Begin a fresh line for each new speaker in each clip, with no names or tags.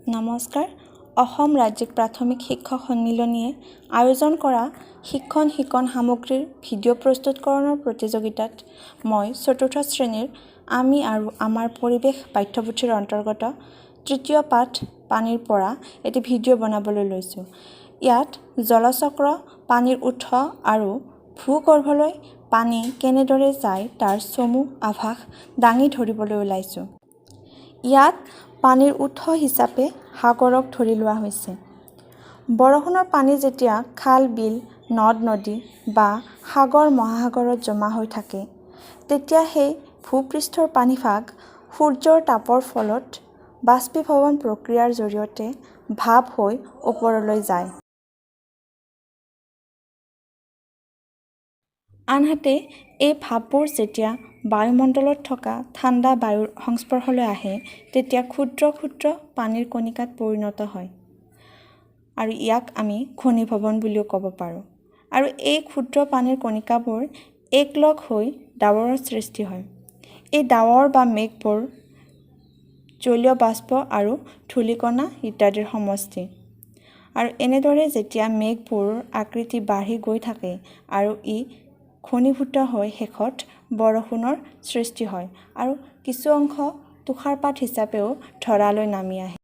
নমস্কাৰ অসম ৰাজ্যিক প্ৰাথমিক শিক্ষক সন্মিলনীয়ে আয়োজন কৰা শিক্ষণ সামগ্ৰীৰ ভিডিঅ' প্ৰস্তুতকৰণৰ প্ৰতিযোগিতাত মই চতুৰ্থ শ্ৰেণীৰ আমি আৰু আমাৰ পৰিৱেশ পাঠ্যপুথিৰ অন্তৰ্গত তৃতীয় পাঠ পানীৰ পৰা এটি ভিডিঅ' বনাবলৈ লৈছোঁ। ইয়াত জলচক্ৰ, পানীৰ উৎস আৰু ভূগৰ্ভলৈ পানী কেনেদৰে যায় তাৰ চমু আভাস দাঙি ধৰিবলৈ ওলাইছোঁ। ইয়াত পানীৰ উৎস হিচাপে সাগৰক ধৰি লোৱা হৈছে। বৰষুণৰ পানী যেতিয়া খাল বিল, নদ-নদী বা সাগৰ মহাসাগৰত জমা হৈ থাকে, তেতিয়া সেই ভূপৃষ্ঠৰ পানীভাগ সূৰ্যৰ তাপৰ ফলত বাষ্পীভৱন প্ৰক্ৰিয়াৰ জৰিয়তে ভাপ হৈ ওপৰলৈ যায়। আনহাতে এই ভাপবোৰ যেতিয়া বায়ুমণ্ডলত থকা ঠাণ্ডা বায়ুৰ সংস্পৰ্শলৈ আহে, তেতিয়া ক্ষুদ্ৰ ক্ষুদ্ৰ পানীৰ কণিকাত পৰিণত হয় আৰু ইয়াক আমি ঘনীভৱন বুলিও ক'ব পাৰোঁ। আৰু এই ক্ষুদ্ৰ পানীৰ কণিকাবোৰ একলগ হৈ ডাৱৰৰ সৃষ্টি হয়। এই ডাৱৰ বা মেঘবোৰ জলীয় বাষ্প আৰু ধূলিকণা ইত্যাদিৰ সমষ্টি। আৰু এনেদৰে যেতিয়া মেঘবোৰৰ আকৃতি বাঢ়ি গৈ থাকে আৰু ই ঘনীভূত হৈ শেষত বৰষুণৰ সৃষ্টি হয় আৰু কিছু অংশ তুষাৰপাত হিচাপেও ধৰালৈ নামি আহে।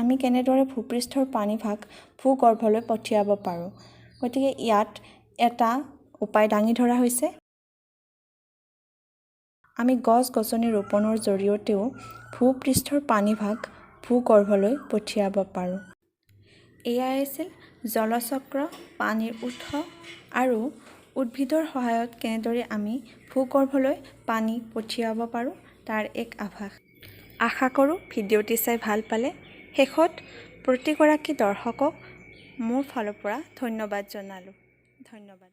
আমি কেনেদৰে ভূপৃষ্ঠৰ পানীভাগ ভূগৰ্ভলৈ পঠিয়াব পাৰোঁ, গতিকে ইয়াত এটা উপায় দাঙি ধৰা হৈছে। আমি গছ-গছনি ৰোপণৰ জৰিয়তেও ভূপৃষ্ঠৰ পানীভাগ ভূগৰ্ভলৈ পঠিয়াব পাৰোঁ। এয়াই আছিল জলচক্ৰ, পানীৰ উৎস আৰু উদ্ভিদৰ সহায়ত কেনেদৰে আমি ভূগৰ্ভলৈ পানী পঠিয়াব পাৰোঁ তাৰ এক আভাস। আশা কৰোঁ ভিডিঅ'টি চাই ভাল পালে। শেষত প্ৰতিগৰাকী দৰ্শকক মোৰ ফালৰ পৰা ধন্যবাদ জনালোঁ। ধন্যবাদ।